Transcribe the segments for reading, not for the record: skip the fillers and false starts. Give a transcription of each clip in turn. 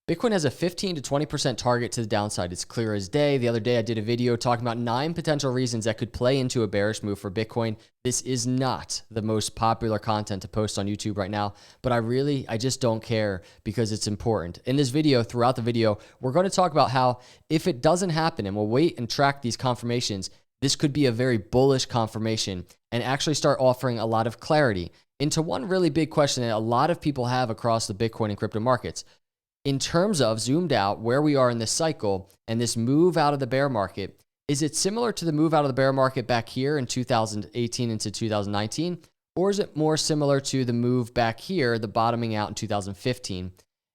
Bitcoin has a 15 to 20% target to the downside. It's clear as day. The other day I did a video talking about 9 potential reasons that could play into a bearish move for Bitcoin. This is not the most popular content to post on YouTube right now, but I just don't care because it's important. In this video, throughout the video, we're going to talk about how if it doesn't happen, and we'll wait and track these confirmations, this could be a very bullish confirmation and actually start offering a lot of clarity into one really big question that a lot of people have across the Bitcoin and crypto markets. In terms of zoomed out where we are in this cycle and this move out of the bear market, is it similar to the move out of the bear market back here in 2018 into 2019? Or is it more similar to the move back here, the bottoming out in 2015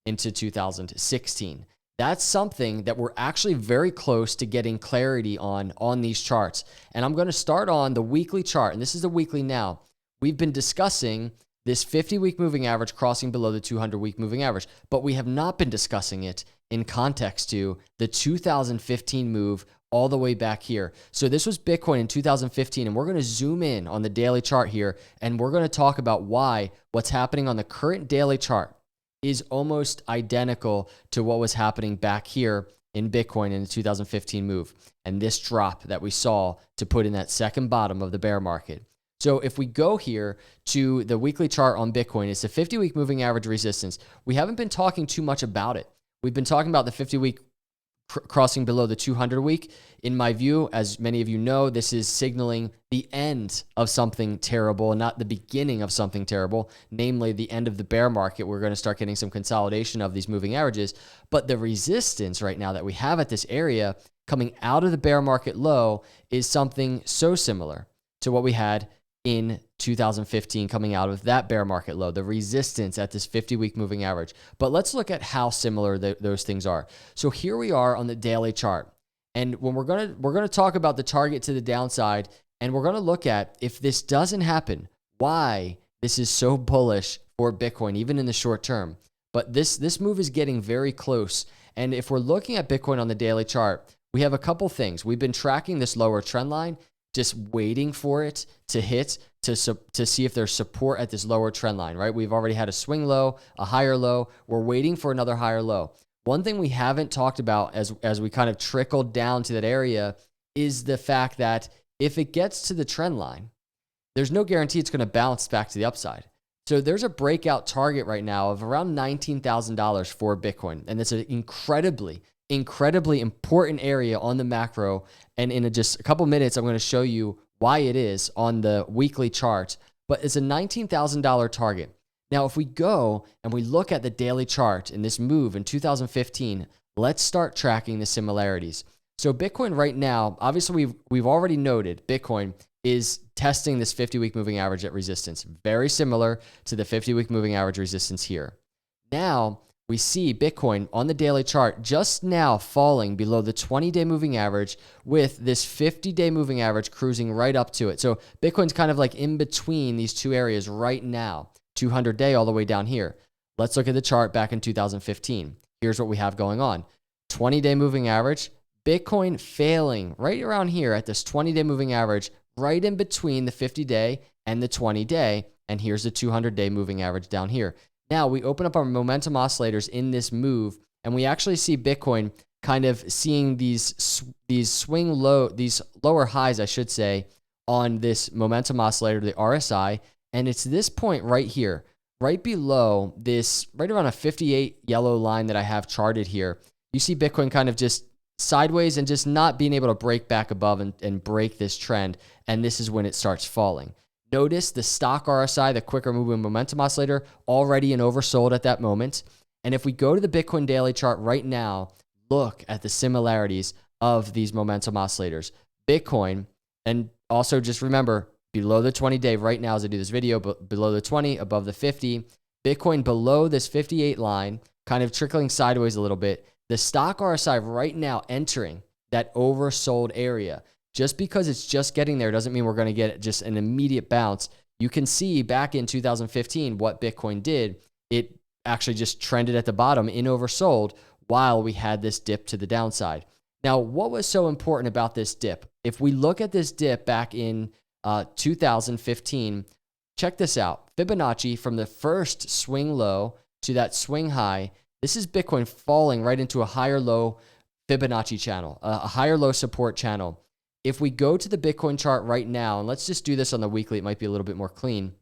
into 2016? That's something that we're actually very close to getting clarity on these charts. And I'm going to start on the weekly chart. And this is the weekly now. We've been discussing this 50-week moving average crossing below the 200-week moving average, but we have not been discussing it in context to the 2015 move all the way back here. So this was Bitcoin in 2015, and we're going to zoom in on the daily chart here, and we're going to talk about why what's happening on the current daily chart is almost identical to what was happening back here in Bitcoin in the 2015 move, and this drop that we saw to put in that second bottom of the bear market. So if we go here to the weekly chart on Bitcoin, it's the 50-week moving average resistance. We haven't been talking too much about it. We've been talking about the 50-week crossing below the 200-week. In my view, as many of you know, this is signaling the end of something terrible and not the beginning of something terrible, namely the end of the bear market. We're going to start getting some consolidation of these moving averages. But the resistance right now that we have at this area coming out of the bear market low is something so similar to what we had in 2015 coming out of that bear market low, the resistance at this 50-week moving average. But let's look at how similar those things are. So here we are on the daily chart. And when we're going to talk about the target to the downside, and we're going to look at if this doesn't happen, why this is so bullish for Bitcoin, even in the short term. But this move is getting very close. And if we're looking at Bitcoin on the daily chart, we have a couple things. We've been tracking this lower trend line, just waiting for it to hit to see if there's support at this lower trend line, right? We've already had a swing low, a higher low. We're waiting for another higher low. One thing we haven't talked about as we kind of trickled down to that area is the fact that if it gets to the trend line, there's no guarantee it's going to bounce back to the upside. So there's a breakout target right now of around $19,000 for Bitcoin. And it's an incredibly important area on the macro. And in just a couple minutes, I'm going to show you why it is on the weekly chart. But it's a $19,000 target. Now, if we go and we look at the daily chart in this move in 2015, let's start tracking the similarities. So Bitcoin right now, obviously we've already noted Bitcoin is testing this 50-week moving average at resistance, very similar to the 50-week moving average resistance here. Now, we see Bitcoin on the daily chart just now falling below the 20-day moving average with this 50-day moving average cruising right up to it. So Bitcoin's kind of like in between these two areas right now, 200-day all the way down here. Let's look at the chart back in 2015. Here's what we have going on. 20-day moving average, Bitcoin failing right around here at this 20-day moving average, right in between the 50-day and the 20-day. And here's the 200-day moving average down here. Now we open up our momentum oscillators in this move, and we actually see Bitcoin kind of seeing these lower highs, I should say, on this momentum oscillator, the RSI, and it's this point right here, right below this, right around a 58 yellow line that I have charted here. You see Bitcoin kind of just sideways and just not being able to break back above and break this trend, and this is when it starts falling. Notice the stock RSI, the quicker moving momentum oscillator, already an oversold at that moment. And if we go to the Bitcoin daily chart right now, look at the similarities of these momentum oscillators. Bitcoin, and also just remember, below the 20-day right now as I do this video, but below the 20, above the 50. Bitcoin below this 58 line, kind of trickling sideways a little bit. The stock RSI right now entering that oversold area. Just because it's just getting there doesn't mean we're going to get just an immediate bounce. You can see back in 2015 what Bitcoin did. It actually just trended at the bottom in oversold while we had this dip to the downside. Now, what was so important about this dip? If we look at this dip back in 2015, check this out. Fibonacci from the first swing low to that swing high This is Bitcoin falling right into a higher low Fibonacci channel, a higher low support channel. If we go to the Bitcoin chart right now, and let's just do this on the weekly, it might be a little bit more clean.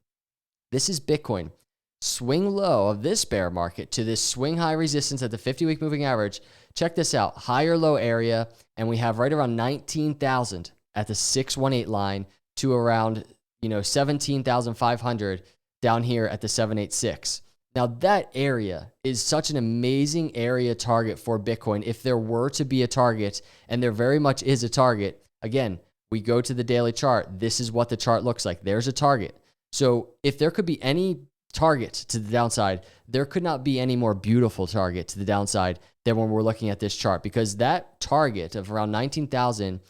This is Bitcoin. Swing low of this bear market to this swing high resistance at the 50-week moving average. Check this out, higher low area, and we have right around 19,000 at the 618 line to around 17,500 down here at the 786. Now that area is such an amazing area target for Bitcoin. If there were to be a target, and there very much is a target, again, we go to the daily chart. This is what the chart looks like. There's a target. So if there could be any target to the downside, there could not be any more beautiful target to the downside than when we're looking at this chart, because that target of around 19,000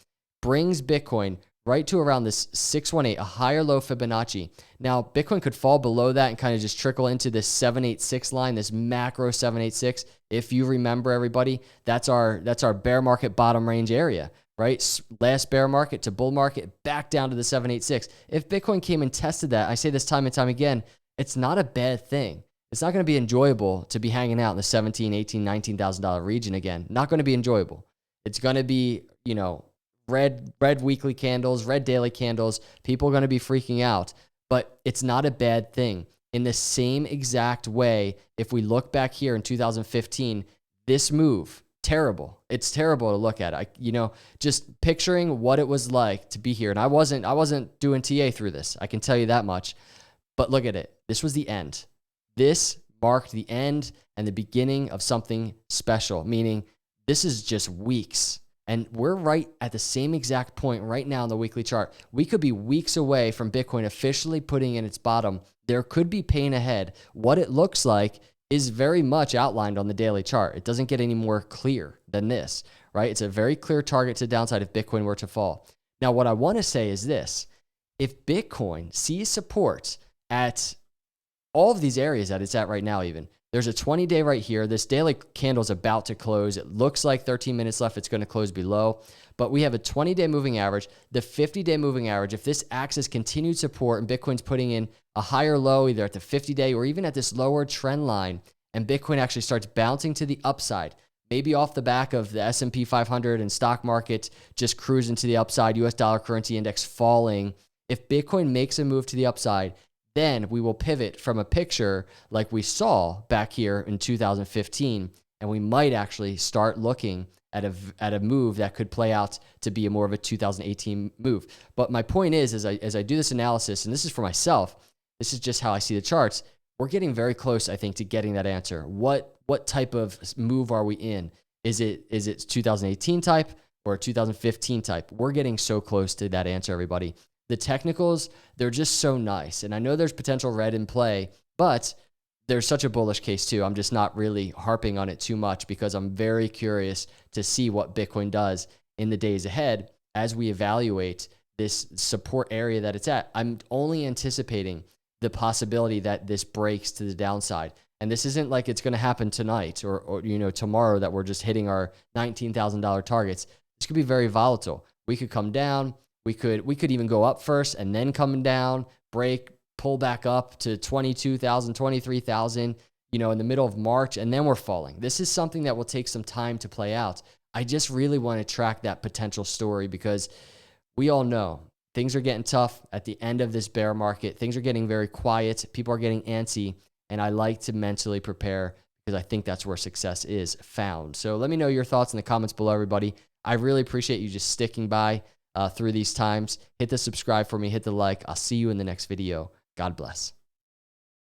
brings Bitcoin right to around this 618, a higher low Fibonacci. Now, Bitcoin could fall below that and kind of just trickle into this 786 line, this macro 786. If you remember, everybody, that's our bear market bottom range area, right? Last bear market to bull market, back down to the 786. If Bitcoin came and tested that, I say this time and time again, it's not a bad thing. It's not going to be enjoyable to be hanging out in the $17,000, $18,000, $19,000 region again. Not going to be enjoyable. It's going to be, red weekly candles, red daily candles. People are going to be freaking out, but it's not a bad thing. In the same exact way, if we look back here in 2015, this move, terrible. It's terrible to look at. Just picturing what it was like to be here. And I wasn't doing TA through this. I can tell you that much. But look at it. This was the end. This marked the end and the beginning of something special, meaning this is just weeks. And we're right at the same exact point right now in the weekly chart. We could be weeks away from Bitcoin officially putting in its bottom. There could be pain ahead. What it looks like is very much outlined on the daily chart. It doesn't get any more clear than this, right? It's a very clear target to the downside if Bitcoin were to fall. Now, what I want to say is this. If Bitcoin sees support at all of these areas that it's at right now, even, there's a 20-day right here. This daily candle is about to close. It looks like 13 minutes left. It's going to close below. But we have a 20-day moving average. The 50-day moving average, if this acts as continued support and Bitcoin's putting in a higher low either at the 50-day or even at this lower trend line, and Bitcoin actually starts bouncing to the upside, maybe off the back of the S&P 500 and stock market just cruising to the upside, US dollar currency index falling. If Bitcoin makes a move to the upside, then we will pivot from a picture like we saw back here in 2015, and we might actually start looking at a move that could play out to be more of a 2018 move. But my point is, as I do this analysis, and this is for myself, this is just how I see the charts, we're getting very close, I think, to getting that answer. What type of move are we in? Is it 2018 type or 2015 type? We're getting so close to that answer, everybody. The technicals, they're just so nice. And I know there's potential red in play, but there's such a bullish case too. I'm just not really harping on it too much because I'm very curious to see what Bitcoin does in the days ahead as we evaluate this support area that it's at. I'm only anticipating the possibility that this breaks to the downside. And this isn't like it's going to happen tonight or tomorrow that we're just hitting our $19,000 targets. This could be very volatile. We could come down. We could even go up first and then come down, break, pull back up to 22,000, 23,000, in the middle of March, and then we're falling. This is something that will take some time to play out. I just really want to track that potential story because we all know things are getting tough at the end of this bear market. Things are getting very quiet. People are getting antsy, and I like to mentally prepare because I think that's where success is found. So let me know your thoughts in the comments below, everybody. I really appreciate you just sticking by through these times. Hit the subscribe for me, hit the like. I'll see you in the next video. God bless.